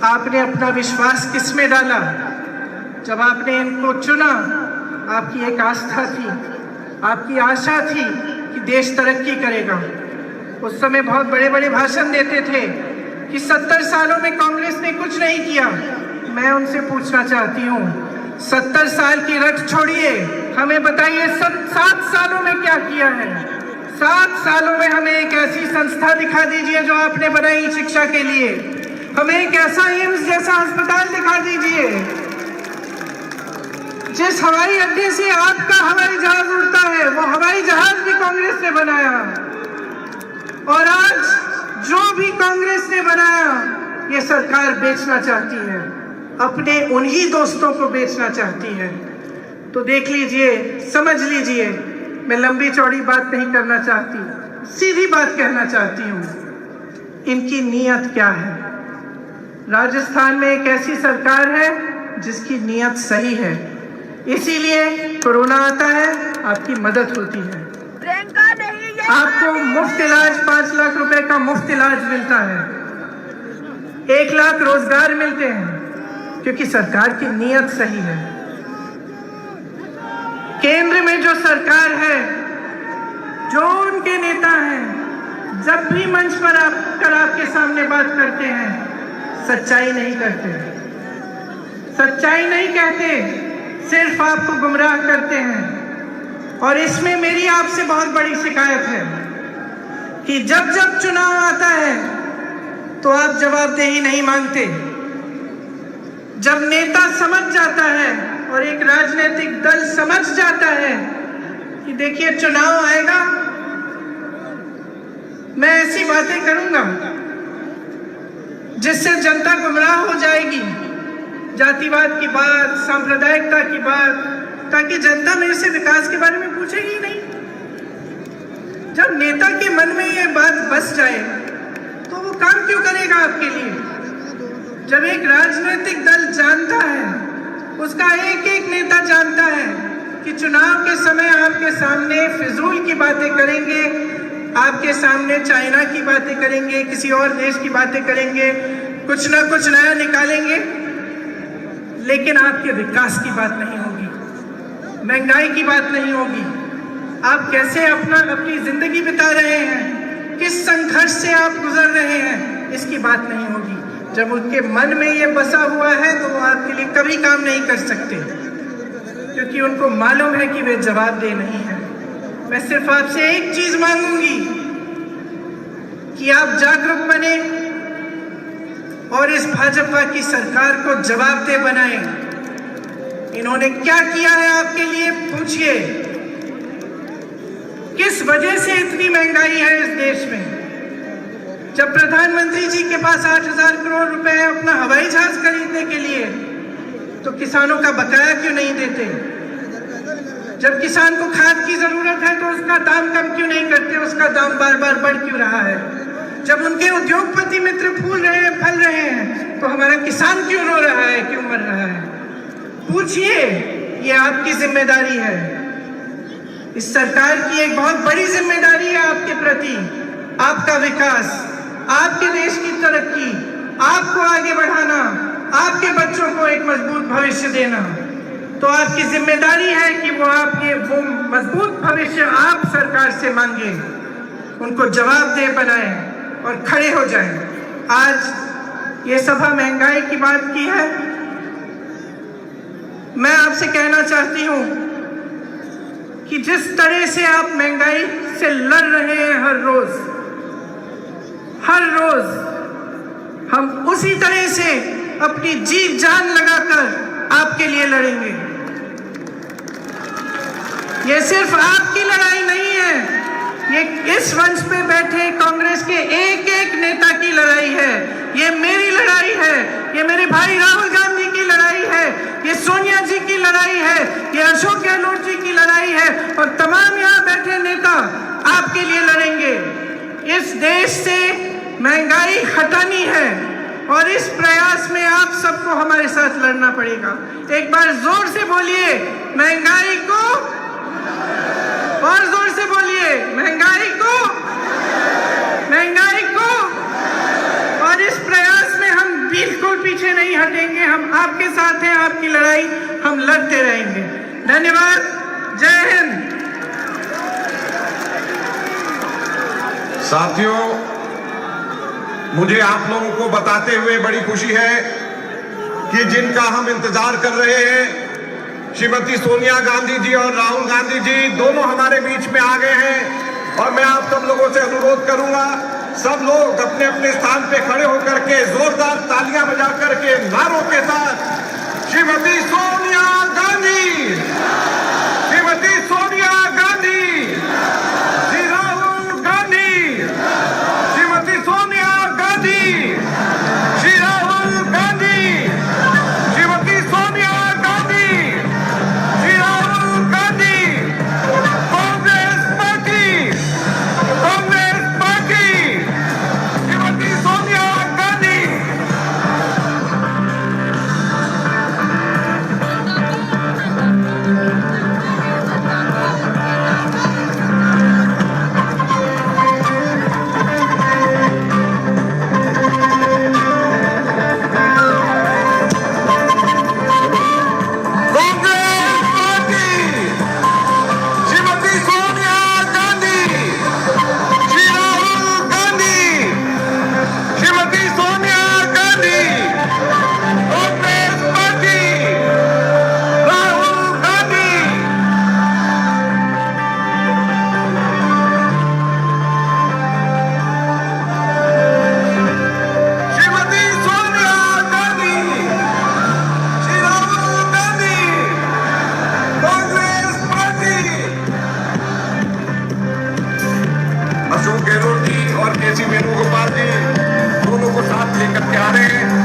आपने अपना विश्वास किस में डाला? जब आपने इनको चुना, आपकी एक आस्था थी, आपकी आशा थी कि देश तरक्की करेगा। उस समय बहुत बड़े बड़े भाषण देते थे कि 70 सालों में कांग्रेस ने कुछ नहीं किया। मैं उनसे पूछना चाहती हूँ, 70 साल की रट छोड़िए, हमें बताइए 7 सालों में क्या किया है। 7 सालों में हमें एक ऐसी संस्था दिखा दीजिए जो आपने बनाई शिक्षा के लिए। हमें एक ऐसा एम्स जैसा अस्पताल दिखा दीजिए। जिस हवाई अड्डे से आपका हवाई जहाज उड़ता है, वो हवाई जहाज भी कांग्रेस ने बनाया। और आज जो भी कांग्रेस ने बनाया, ये सरकार बेचना चाहती है, अपने उन्हीं दोस्तों को बेचना चाहती है। तो देख लीजिए, समझ लीजिए, मैं लंबी चौड़ी बात नहीं करना चाहती, सीधी बात कहना चाहती हूँ। इनकी नीयत क्या है? राजस्थान में एक ऐसी सरकार है जिसकी नीयत सही है, इसीलिए कोरोना आता है, आपकी मदद होती है। आपको मुफ्त इलाज, 5 लाख रुपए का मुफ्त इलाज मिलता है, 1 लाख रोजगार मिलते हैं, क्योंकि सरकार की नीयत सही है। केंद्र में जो सरकार है, जो उनके नेता हैं, जब भी मंच पर आकर आपके सामने बात करते हैं, सच्चाई नहीं करते, सच्चाई नहीं कहते, सिर्फ आपको गुमराह करते हैं। और इसमें मेरी आपसे बहुत बड़ी शिकायत है कि जब जब चुनाव आता है तो आप जवाबदेही नहीं मांगते। जब नेता समझ जाता है और एक राजनीतिक दल समझ जाता है कि देखिए चुनाव आएगा, मैं ऐसी बातें करूंगा जिससे जनता गुमराह हो जाएगी, जातिवाद की बात, सांप्रदायिकता की बात, ताकि जनता मेरे से विकास के बारे में पूछेगी ही नहीं। जब नेता के मन में ये बात बस जाए तो वो काम क्यों करेगा आपके लिए? जब एक राजनीतिक दल जानता है, उसका एक एक नेता जानता है कि चुनाव के समय आपके सामने फिजूल की बातें करेंगे, आपके सामने चाइना की बातें करेंगे, किसी और देश की बातें करेंगे, कुछ ना कुछ नया निकालेंगे, लेकिन आपके विकास की बात नहीं होगी, महंगाई की बात नहीं होगी, आप कैसे अपनी जिंदगी बिता रहे हैं, किस संघर्ष से आप गुजर रहे हैं, इसकी बात नहीं होगी। जब उनके मन में ये बसा हुआ है तो वो आपके लिए कभी काम नहीं कर सकते, क्योंकि उनको मालूम है कि वे जवाबदेह नहीं है। मैं सिर्फ आपसे एक चीज मांगूंगी कि आप जागरूक बने और इस भाजपा की सरकार को जवाबदेह बनाएं। इन्होंने क्या किया है आपके लिए, पूछिए। किस वजह से इतनी महंगाई है इस देश में? जब प्रधानमंत्री जी के पास 8,000 करोड़ रुपए है अपना हवाई जहाज खरीदने के लिए, तो किसानों का बकाया क्यों नहीं देते? जब किसान को खाद की जरूरत है तो उसका दाम कम क्यों नहीं करते? उसका दाम बार बार बढ़ क्यों रहा है? जब उनके उद्योगपति मित्र फूल रहे हैं, फल रहे हैं, तो हमारा किसान क्यों रो रहा है, क्यों मर रहा है? पूछिए, ये आपकी जिम्मेदारी है। इस सरकार की एक बहुत बड़ी जिम्मेदारी है आपके प्रति, आपका विकास, आपके देश की तरक्की, आपको आगे बढ़ाना, आपके बच्चों को एक मजबूत भविष्य देना। तो आपकी जिम्मेदारी है कि वो मजबूत भविष्य आप सरकार से मांगे, उनको जवाबदेह बनाएं और खड़े हो जाएं। आज ये सभा महंगाई की बात की है, मैं आपसे कहना चाहती हूं कि जिस तरह से आप महंगाई से लड़ रहे हैं हर रोज हम उसी तरह से अपनी जी जान लगाकर आपके लिए लड़ेंगे। ये सिर्फ आपकी लड़ाई नहीं है, ये इस मंच पे बैठे कांग्रेस के एक एक नेता की लड़ाई है, ये मेरी लड़ाई है, ये मेरे भाई राहुल गांधी की लड़ाई है, ये सोनिया जी की लड़ाई है, ये अशोक गहलोत जी की लड़ाई है, और तमाम यहाँ बैठे नेता आपके लिए लड़ेंगे। इस देश से महंगाई हटानी है और इस प्रयास में आप सबको हमारे साथ लड़ना पड़ेगा। एक बार जोर से बोलिए, महंगाई को, और जोर से बोलिए, महंगाई को, महंगाई को। और इस प्रयास में हम बिल्कुल भी हटेंगे। हम आपके साथ हैं, आपकी लड़ाई हम लड़ते रहेंगे। धन्यवाद। जय हिंद। साथियों, मुझे आप लोगों को बताते हुए बड़ी खुशी है कि जिनका हम इंतजार कर रहे हैं, श्रीमती सोनिया गांधी जी और राहुल गांधी जी दोनों हमारे बीच में आ गए हैं। और मैं आप सब लोगों से अनुरोध करूंगा, सब लोग अपने अपने स्थान पे खड़े होकर के जोरदार तालियां बजा करके नारों के साथ श्रीमती सोनिया गांधी, श्रीमती सोनिया गांधी, श्री राहुल गांधी, श्रीमती सोनिया गांधी, श्री राहुल गांधी, श्रीमती सोनिया गांधी, श्री राहुल गांधी, कांग्रेस पार्टी, कांग्रेस पार्टी, श्रीमती सोनिया गांधी। अशोक गहलोत जी और केसी वेणुगोपाल जी दोनों को साथ लेकर के आ रहे हैं।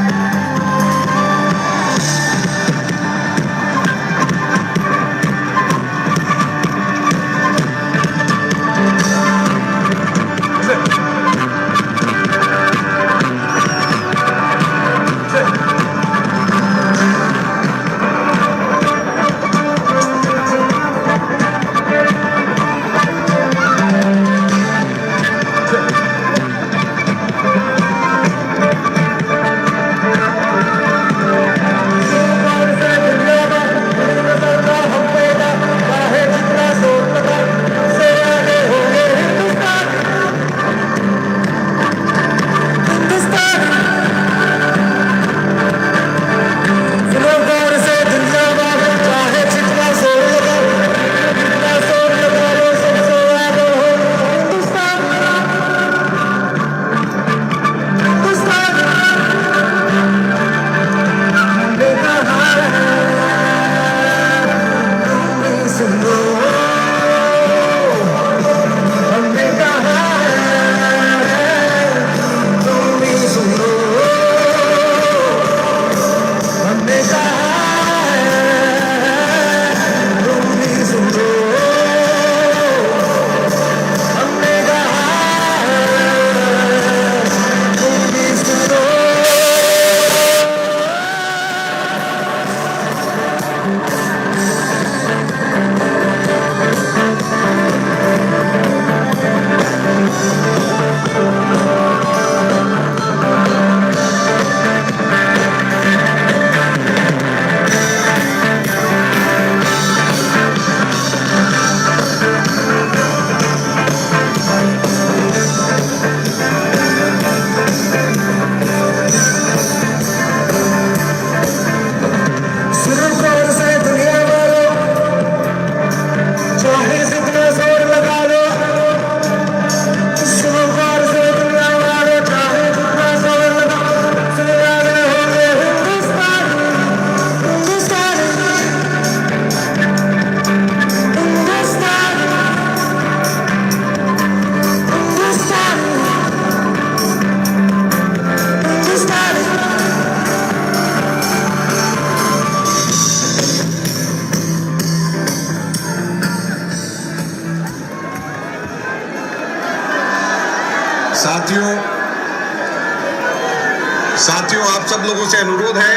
साथियों आप सब लोगों से अनुरोध है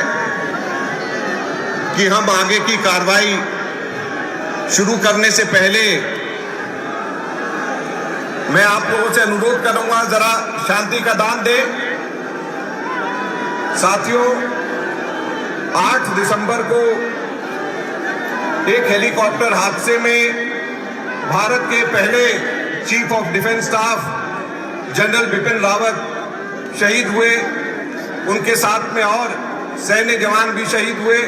कि हम आगे की कार्रवाई शुरू करने से पहले मैं आप लोगों से अनुरोध करूंगा, जरा शांति का दान दें। साथियों 8 दिसंबर को एक हेलीकॉप्टर हादसे में भारत के पहले chief of defence staff general Bipin Rawat शहीद हुए। उनके साथ में और सैन्य जवान भी शहीद हुए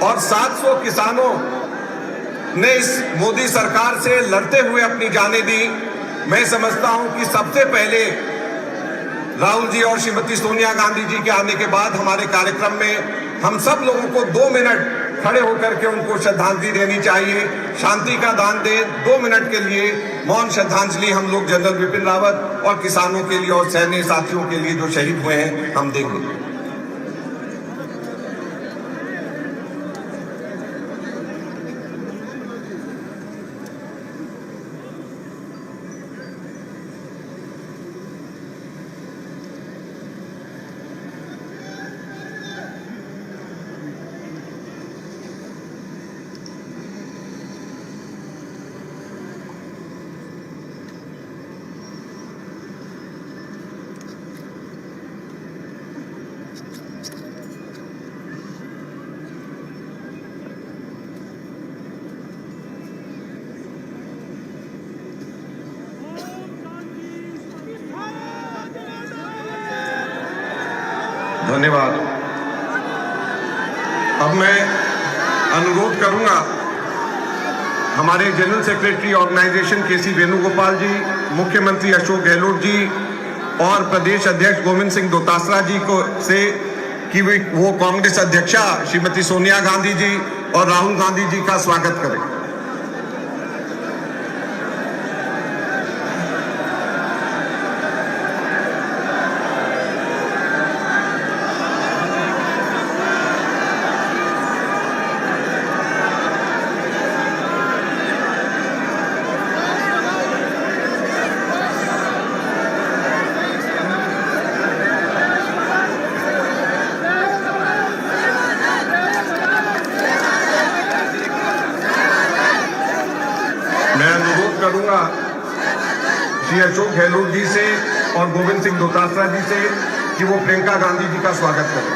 और 700 किसानों ने इस मोदी सरकार से लड़ते हुए अपनी जानें दी। मैं समझता हूं कि सबसे पहले राहुल जी और श्रीमती सोनिया गांधी जी के आने के बाद हमारे कार्यक्रम में हम सब लोगों को 2 मिनट खड़े होकर के उनको श्रद्धांजलि देनी चाहिए। शांति का दान दें। 2 मिनट के लिए मौन श्रद्धांजलि हम लोग जनरल बिपिन रावत और किसानों के लिए और सैन्य साथियों के लिए जो शहीद हुए हैं हम देंगे। धन्यवाद। अब मैं अनुरोध करूंगा हमारे जनरल सेक्रेटरी ऑर्गेनाइजेशन केसी वेणुगोपाल जी, मुख्यमंत्री अशोक गहलोत जी और प्रदेश अध्यक्ष गोविंद सिंह दोतासरा जी को से कि वो कांग्रेस अध्यक्षा श्रीमती सोनिया गांधी जी और राहुल गांधी जी का स्वागत करें। मैं अनुरोध करूंगा श्री अशोक गहलोत जी से और गोविंद सिंह दोतासरा जी से कि वो प्रियंका गांधी जी का स्वागत करें।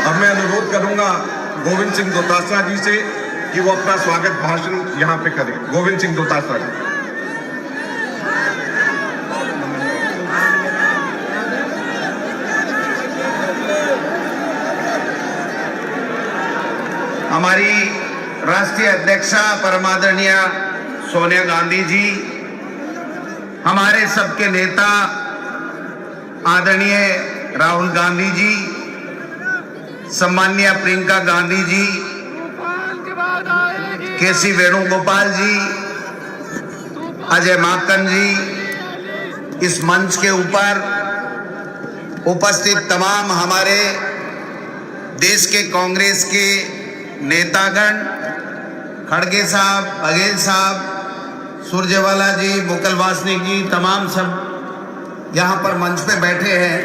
अब मैं अनुरोध करूंगा गोविंद सिंह दोतासरा जी से कि वो अपना स्वागत भाषण यहां पे करें। गोविंद सिंह दोतासरा जी। हमारी राष्ट्रीय अध्यक्षा परमादरणीय सोनिया गांधी जी, हमारे सबके नेता आदरणीय राहुल गांधी जी, सम्माननीय प्रियंका गांधी जी, केसी वेणुगोपाल जी, अजय माकन जी, इस मंच के ऊपर उपस्थित तमाम हमारे देश के कांग्रेस के नेतागण, खड़गे साहब, बघेल साहब, सुरजेवाला जी, मुकुल वासनिक जी, तमाम सब यहाँ पर मंच पे बैठे हैं।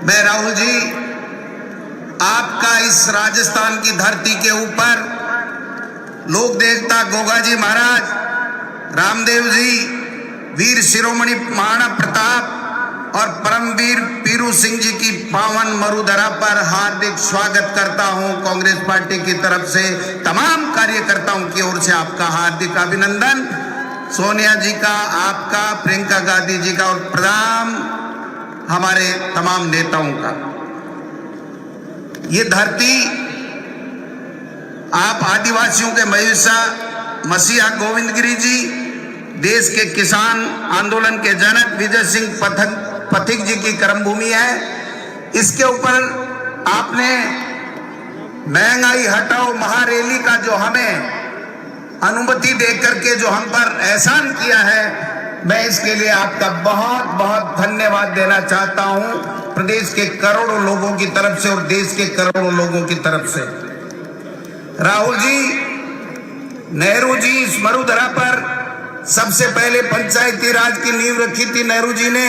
मैं राहुल जी आपका इस राजस्थान की धरती के ऊपर लोक देवता गोगा जी महाराज, रामदेव जी, वीर शिरोमणि महाराणा प्रताप और परमवीर पीरू सिंह जी की पावन मरुधरा पर हार्दिक स्वागत करता हूं। कांग्रेस पार्टी की तरफ से तमाम कार्यकर्ताओं की ओर से आपका हार्दिक अभिनंदन। सोनिया जी का, आपका, प्रियंका गांधी जी का और प्रणाम हमारे तमाम नेताओं का। ये धरती आप आदिवासियों के महिषा मसीहा गोविंद गिरी जी, देश के किसान आंदोलन के जनक विजय सिंह पथिक जी की कर्मभूमि है। इसके ऊपर आपने महंगाई हटाओ महारैली का जो हमें अनुमति देकर के जो हम पर एहसान किया है, मैं इसके लिए आपका बहुत बहुत धन्यवाद देना चाहता हूं, प्रदेश के करोड़ों लोगों की तरफ से और देश के करोड़ों लोगों की तरफ से। राहुल जी, नेहरू जी इस मरुधरा पर सबसे पहले पंचायती राज की नींव रखी थी। नेहरू जी ने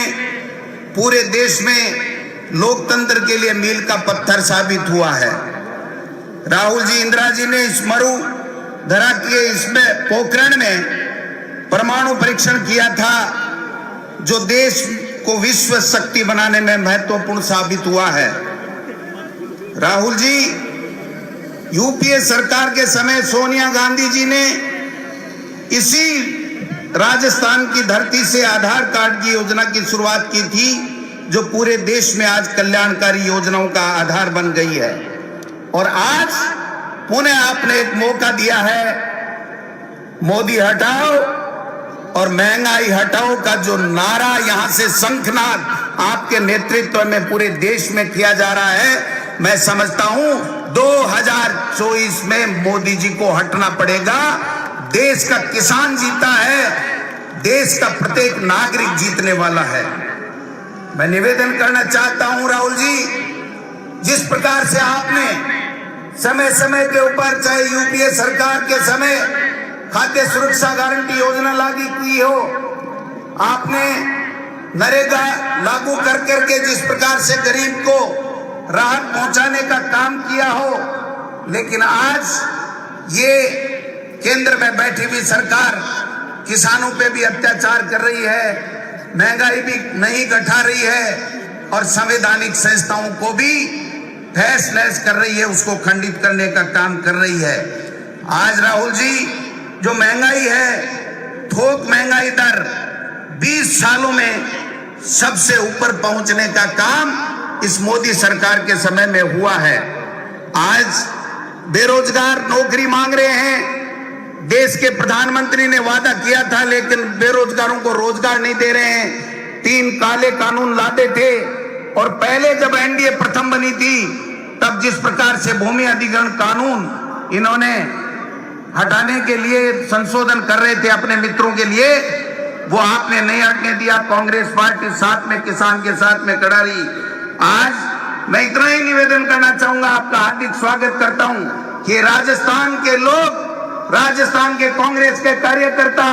पूरे देश में लोकतंत्र के लिए मील का पत्थर साबित हुआ है। राहुल जी, इंदिरा जी ने इस मरुधरा के पोखरण में परमाणु परीक्षण किया था, जो देश को विश्व शक्ति बनाने में महत्वपूर्ण साबित हुआ है। राहुल जी, यूपीए सरकार के समय सोनिया गांधी जी ने इसी राजस्थान की धरती से आधार कार्ड की योजना की शुरुआत की थी, जो पूरे देश में आज कल्याणकारी योजनाओं का आधार बन गई है। और आज पुनः आपने एक मौका दिया है, मोदी हटाओ और महंगाई हटाओ का जो नारा यहां से शंखनाद आपके नेतृत्व में पूरे देश में किया जा रहा है, मैं समझता हूं 2024 में मोदी जी को हटना पड़ेगा। देश का किसान जीता है, देश का प्रत्येक नागरिक जीतने वाला है। मैं निवेदन करना चाहता हूं राहुल जी, जिस प्रकार से आपने समय समय के ऊपर, चाहे यूपीए सरकार के समय खाद्य सुरक्षा गारंटी योजना लागू की हो, आपने नरेगा लागू कर करके जिस प्रकार से गरीब को राहत पहुंचाने का काम किया हो, लेकिन आज ये केंद्र में बैठी हुई सरकार किसानों पे भी अत्याचार कर रही है, महंगाई भी नहीं घटा रही है और संवैधानिक संस्थाओं को भी तहस नहस कर रही है, उसको खंडित करने का काम कर रही है। आज राहुल जी, जो महंगाई है, थोक महंगाई दर 20 सालों में सबसे ऊपर पहुंचने का काम इस मोदी सरकार के समय में हुआ है। आज बेरोजगार नौकरी मांग रहे हैं। देश के प्रधानमंत्री ने वादा किया था, लेकिन बेरोजगारों को रोजगार नहीं दे रहे हैं। 3 काले कानून लादे थे और पहले जब एनडीए प्रथम बनी थी, तब जिस प्रकार से भूमि अधिग्रहण कानून इन्होंने हटाने के लिए संशोधन कर रहे थे अपने मित्रों के लिए, वो आपने नहीं हटने दिया। कांग्रेस पार्टी साथ में किसान के साथ में खड़ा रही। आज मैं इतना ही निवेदन करना चाहूंगा, आपका हार्दिक स्वागत करता हूं कि राजस्थान के लोग, राजस्थान के कांग्रेस के कार्यकर्ता,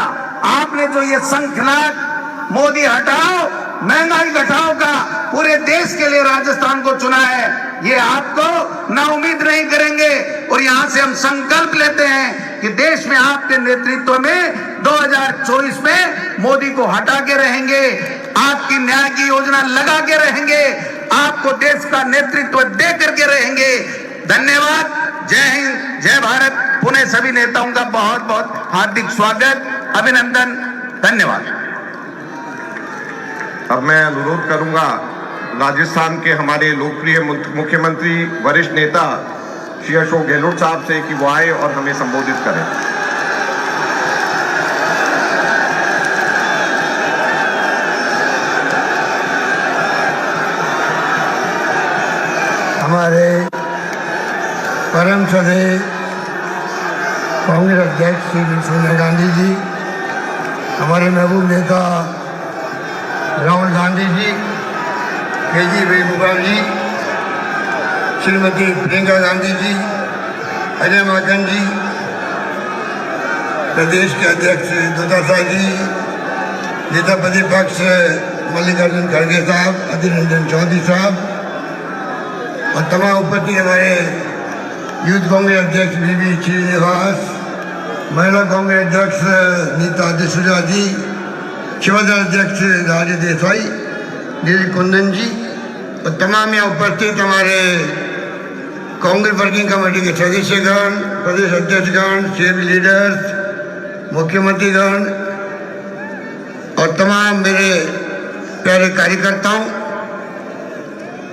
आपने जो ये शंखनाद मोदी हटाओ महंगाई घटाओ का पूरे देश के लिए राजस्थान को चुना है, ये आपको ना उम्मीद नहीं करेंगे। और यहां से हम संकल्प लेते हैं कि देश में आपके नेतृत्व में 2024 में मोदी को हटा के रहेंगे, आपकी न्याय की योजना लगा के रहेंगे, आपको देश का नेतृत्व दे करके रहेंगे। धन्यवाद। जय हिंद, जय भारत। पुनः सभी नेताओं का बहुत बहुत हार्दिक स्वागत, अभिनंदन, धन्यवाद। अब मैं अनुरोध करूंगा राजस्थान के हमारे लोकप्रिय मुख्यमंत्री वरिष्ठ नेता श्री अशोक गहलोत साहब से कि वो आए और हमें संबोधित करें। हमारे परम श्रद्धेय कांग्रेस अध्यक्ष श्री सोनिया गांधी जी, हमारे महबूब नेता राहुल गांधी जी, केजी वेणुगोपाल जी, श्रीमती प्रियंका गांधी जी, अजय माकन जी, प्रदेश के अध्यक्ष दुर्गा जी, नेता प्रतिपक्ष मल्लिकार्जुन खड़गे साहब, अधीर रंजन चौधरी साहब और तमाम उपस्थित हमारे यूथ कांग्रेस अध्यक्ष बीबी श्रीनिवास, महिला कांग्रेस अध्यक्ष नीता डिसूजा जी, शिवदल अध्यक्ष राजे देसाई, नील कुंदन जी और तमाम यहाँ उपस्थित हमारे कांग्रेस वर्किंग कमेटी के सदस्यगण, प्रदेश अध्यक्षगण, स्टेट लीडर्स, मुख्यमंत्रीगण और तमाम मेरे प्यारे कार्यकर्ताओं,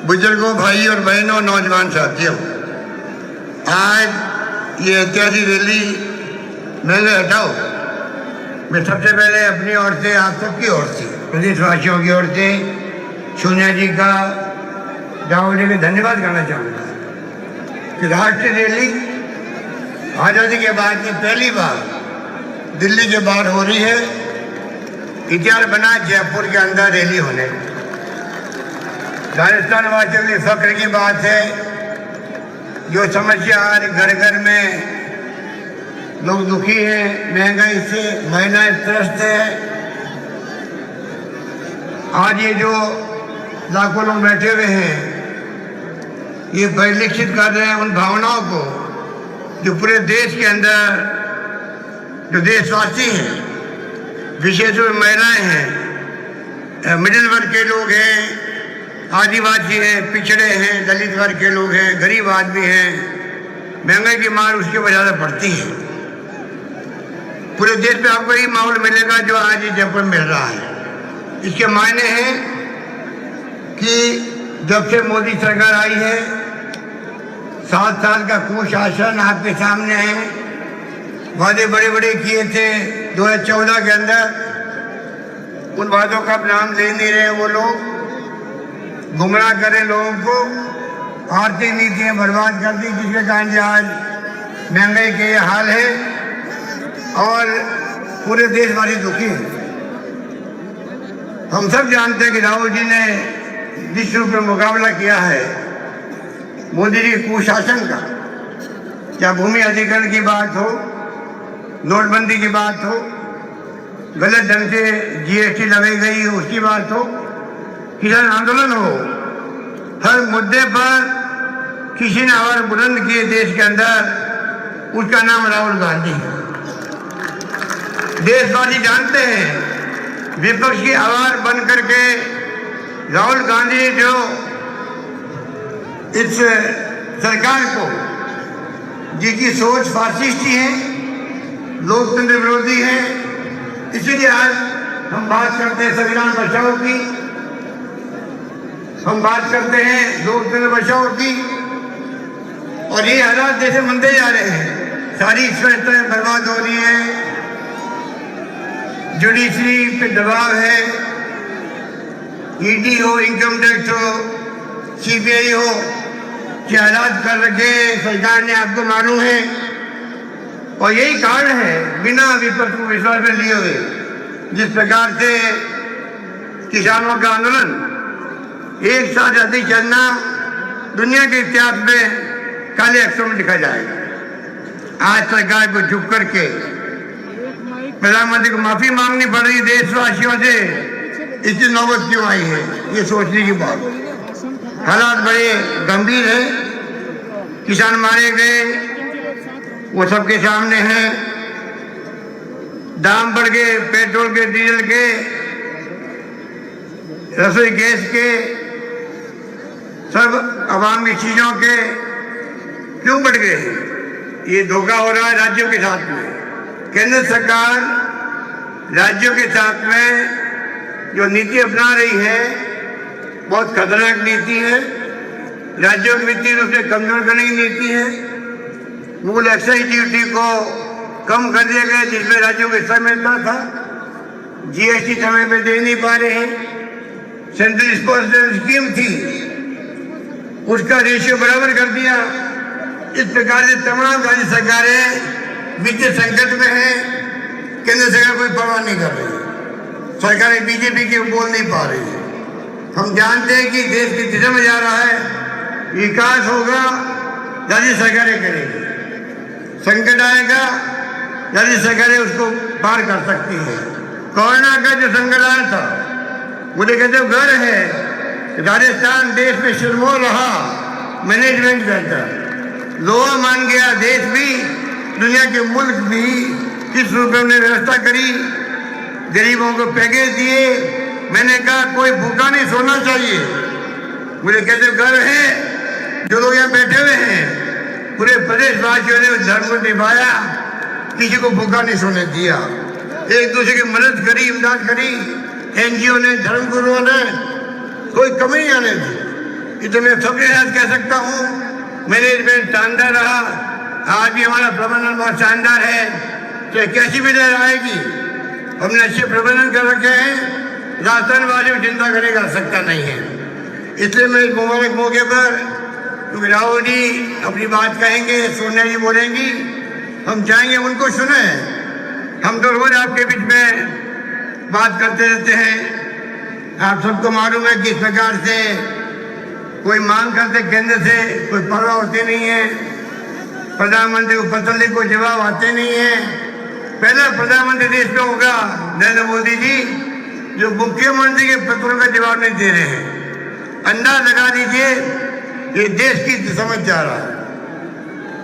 बुजुर्गों, भाई और बहनों, नौजवान साथियों, आज ये ऐतिहासिक रैली महंगाई हटाओ, मैं सबसे पहले अपनी ओर से, आप सबकी ओर से, प्रदेशवासियों की ओर से सोनिया जी का, राहुल जी का धन्यवाद करना चाहूँगा कि राष्ट्रीय रैली आज़ादी के बाद में पहली बार दिल्ली के बाहर हो रही है। इतिहास बना जयपुर के अंदर रैली होने। राजस्थान वासियों के लिए फख्र की बात है। जो समस्या आज घर घर में लोग दुखी हैं, महंगाई से महिलाएं त्रस्त है, आज ये जो लाखों लोग बैठे हुए हैं, ये परिलक्षित कर रहे हैं उन भावनाओं को जो पूरे देश के अंदर जो देशवासी हैं, विशेष रूप से महिलाएं हैं, मिडिल वर्ग के लोग हैं, आदिवासी हैं, पिछड़े हैं, दलित वर्ग के लोग हैं, गरीब आदमी हैं, महंगाई की मार उसके वजह से पड़ती है। पूरे देश में आपको यही माहौल मिलेगा जो आज जयपुर मिल रहा है। इसके मायने हैं कि जब से मोदी सरकार आई है 7 साल का कुशासन आपके सामने है। वादे बड़े बड़े किए थे 2014 के अंदर, उन वादों का नाम ले नहीं रहे वो लोग, गुमराह करें लोगों को, आर्थिक नीतियाँ बर्बाद कर दी जिसके कारण आज महंगाई के ये हाल है और पूरे देशवासी दुखी हैं। हम सब जानते हैं कि राहुल जी ने जिस रूप में मुकाबला किया है मोदी जी कुशासन का, क्या भूमि अधिग्रहण की बात हो, नोटबंदी की बात हो, गलत ढंग से जीएसटी लगाई गई उसकी बात हो, किसान आंदोलन हो, हर मुद्दे पर किसी ने आवाज बुलंद किए देश के अंदर, उसका नाम राहुल गांधी है। देशवासी जानते हैं विपक्ष की आवाज बन करके राहुल गांधी जो इस सरकार को, जिसकी सोच फासिस्टी है, लोकतंत्र विरोधी है, इसीलिए आज हम बात करते हैं संविधान बचाओ की, हम बात करते हैं लोकतंत्र बचाओ की, और ये हालात जैसे बनते जा रहे हैं, सारी संस्थाएं बर्बाद हो रही हैं, जुडिशरी पे दबाव है, ईडी हो, इनकम टैक्स हो, सीबीआई हो, क्या हालात कर रखे सरकार ने आपको मालूम है। और यही कारण है बिना विपक्ष को विश्वास में लिए हुए जिस प्रकार से किसानों का आंदोलन एक साथ अधिक चलना दुनिया के इतिहास में काले अक्षरों में लिखा जाएगा। आज सरकार को झुक करके प्रधानमंत्री को माफी मांगनी पड़ रही देशवासियों से, इसकी नौबत क्यों आई है, ये सोचने की बात। हालात बड़े गंभीर है, किसान मारे गए वो सबके सामने हैं, दाम बढ़ गए पेट्रोल के, डीजल के, रसोई गैस के, सब आवामी चीजों के क्यों बढ़ गए। ये धोखा हो रहा है राज्यों के साथ में। केंद्र सरकार राज्यों के साथ में जो नीति अपना रही है बहुत खतरनाक नीति है। राज्यों की वित्तीय रूप से कमजोर करने की नीति है। मूल एक्साइज ड्यूटी को कम कर दिया गया जिसमें राज्यों को हिस्सा मिलता था, जीएसटी समय पे दे नहीं पा रहे हैं। सेंट्रल स्पॉन्सर्ड स्कीम थी उसका रेशियो बराबर कर दिया। इस प्रकार से तमाम राज्य सरकारें वित्तीय संकट में है, केंद्र सरकार कोई परवाह नहीं कर रही, सरकारें बीजेपी की बोल नहीं पा रही है। हम जानते हैं कि देश की दिशा में जा रहा है, विकास होगा राज्य सरकारें करेंगी, संकट आएगा राज्य सरकारें उसको पार कर सकती हैं। कोरोना का जो संकट आया था मुझे कहते घर है, राजस्थान देश में सिरमौर रहा मैनेजमेंट सेंटर, लोहा मान गया देश भी, दुनिया के मुल्क भी, किस रूप में हमने व्यवस्था करी, गरीबों को पैकेज दिए। मैंने कहा कोई भूखा नहीं सोना चाहिए। मुझे कहते घर है, जो लोग यहाँ बैठे हुए हैं पूरे प्रदेशवासियों ने धर्म को निभाया, किसी को भूखा नहीं सोने दिया, एक दूसरे की मदद करी, इमदाद करी, एनजीओ ने, धर्म गुरुओं ने, कोई कमी नहीं आने दी। ये तो मैं सबके साथ कह सकता हूँ। मैनेजमेंट शानदार रहा, आज भी हमारा प्रबंधन बहुत शानदार है। चाहे कैसी भी लहर आएगी हमने अच्छे प्रबंधन कर रखे हैं, राजस्थान वाले को चिंता करने की आवश्यकता नहीं है। इसलिए मैं इस मुबारक मौके पर, क्योंकि राहुल जी अपनी बात कहेंगे, सोनिया जी बोलेंगी, हम चाहेंगे उनको सुने। हम तो रोज आपके बीच में बात करते रहते हैं। आप सबको मालूम है कि इस प्रकार से कोई मांग करते केंद्र से कोई परवाह होती नहीं है, प्रधानमंत्री को पत्र लिख को जवाब आते नहीं है। पहला प्रधानमंत्री देश में होगा नरेंद्र मोदी जी जो मुख्यमंत्री के पत्रों का जवाब नहीं दे रहे हैं। अंदाज लगा दीजिए ये देश की समझ जा रहा है।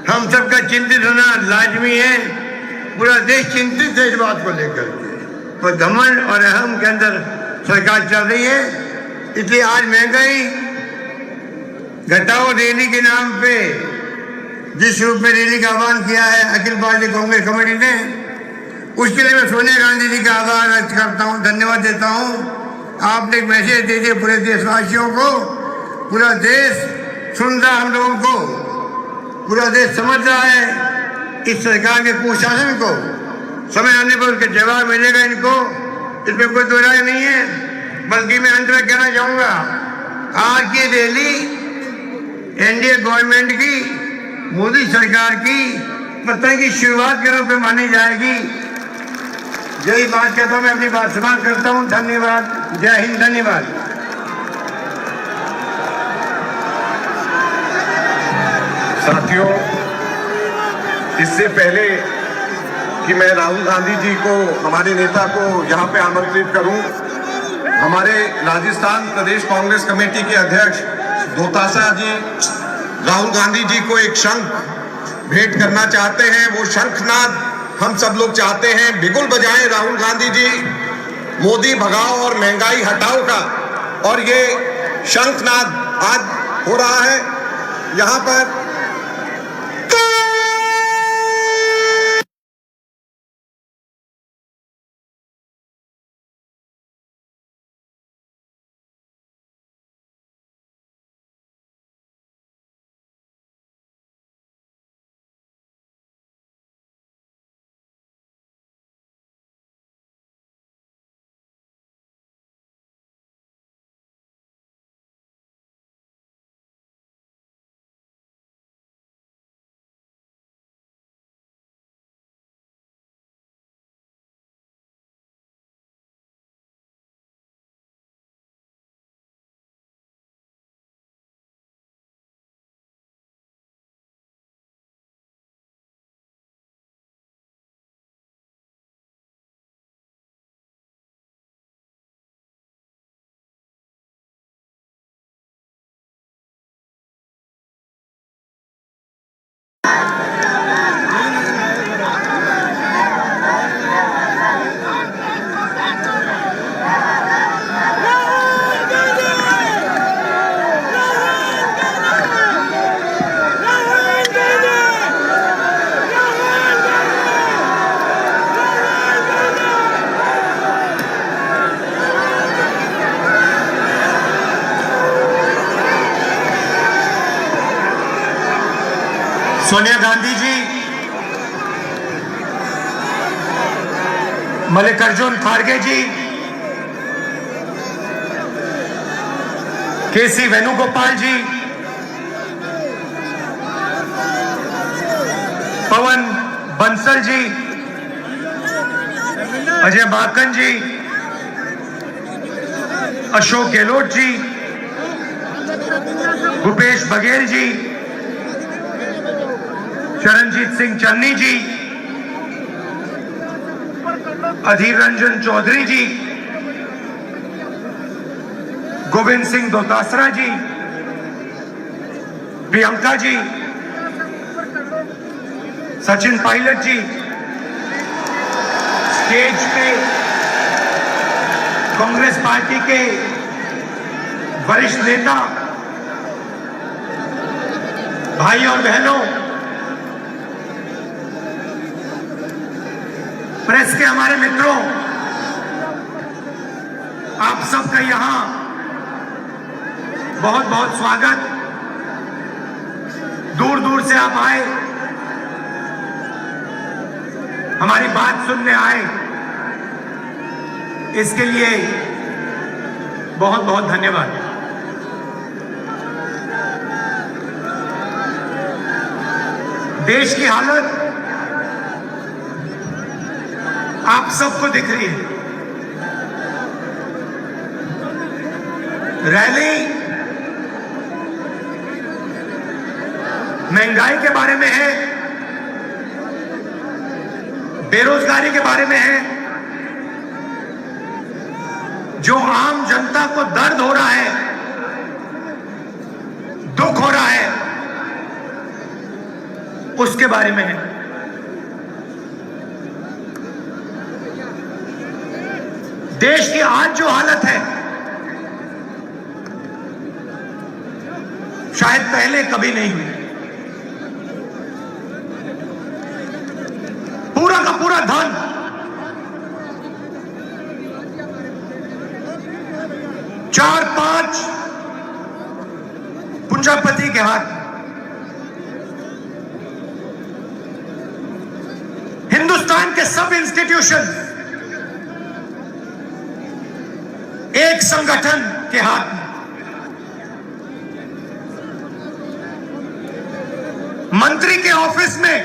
हम सबका चिंतित होना लाजमी है, पूरा देश चिंतित है इस बात को लेकर। तो घमंड और अहम के अंदर सरकार चल रही है, इसलिए आज महंगाई घटाओ रैली के नाम पे जिस रूप में रैली का आह्वान किया है अखिल भारतीय कांग्रेस कमेटी ने, उसके लिए मैं सोनिया गांधी जी का आभार व्यक्त करता हूँ, धन्यवाद देता हूँ। आपने एक मैसेज दे दिया पूरे देशवासियों को, पूरा देश सुन रहा, हम लोगों को पूरा देश समझ रहा है इस सरकार के कुशासन को। समय आने पर उसके जवाब मिलेगा इनको, इसमें कोई दो राय नहीं है। बल्कि मैं अंत में कहना चाहूंगा, आज की रैली एनडीए गवर्नमेंट की, मोदी सरकार की पतन की शुरुआत के रूप में मानी जाएगी। यही बात कहता हूं, मैं अपनी बात समाप्त करता हूं। धन्यवाद। जय हिंद। धन्यवाद। साथियों, इससे पहले कि मैं राहुल गांधी जी को, हमारे नेता को यहाँ पे आमंत्रित करूं, हमारे राजस्थान प्रदेश कांग्रेस कमेटी के अध्यक्ष दोतासा जी राहुल गांधी जी को एक शंख भेंट करना चाहते हैं। वो शंखनाद हम सब लोग चाहते हैं, बिगुल बजाएं राहुल गांधी जी, मोदी भगाओ और महंगाई हटाओ का। और ये शंखनाद आज हो रहा है यहाँ पर। सोनिया गांधी जी, मल्लिकार्जुन खड़गे जी, केसी वेणुगोपाल जी, पवन बंसल जी, अजय माकन जी, अशोक गहलोत जी, भूपेश बघेल जी, चरणजीत सिंह चन्नी जी, अधीर रंजन चौधरी जी, गोविंद सिंह दोतासरा जी, प्रियंका जी, सचिन पायलट जी, स्टेज पे कांग्रेस पार्टी के वरिष्ठ नेता, भाई और बहनों, प्रेस के हमारे मित्रों, आप सबका यहां बहुत बहुत स्वागत। दूर दूर से आप आए, हमारी बात सुनने आए, इसके लिए बहुत बहुत धन्यवाद। देश की हालत आप सबको दिख रही है। रैली महंगाई के बारे में है, बेरोजगारी के बारे में है, जो आम जनता को दर्द हो रहा है, दुख हो रहा है, उसके बारे में है। देश की आज जो हालत है शायद पहले कभी नहीं हुई। पूरा का पूरा धन चार पांच पूंजीपति के हाथ। हिंदुस्तान के सब इंस्टीट्यूशन एक संगठन के हाथ में। मंत्री के ऑफिस में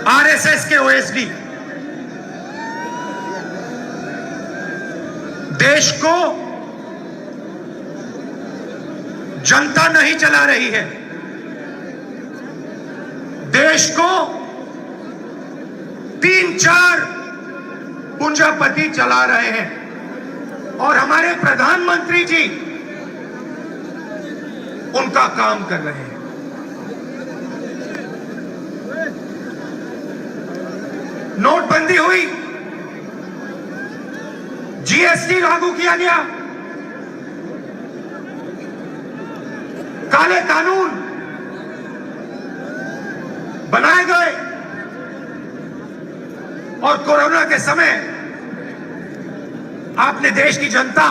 आरएसएस के ओएसडी। देश को जनता नहीं चला रही है, देश को 3-4 पूंजीपति चला रहे हैं। और हमारे प्रधानमंत्री जी उनका काम कर रहे हैं। नोटबंदी हुई, जीएसटी लागू किया गया, काले कानून बनाए गए और कोरोना के समय आपने देश की जनता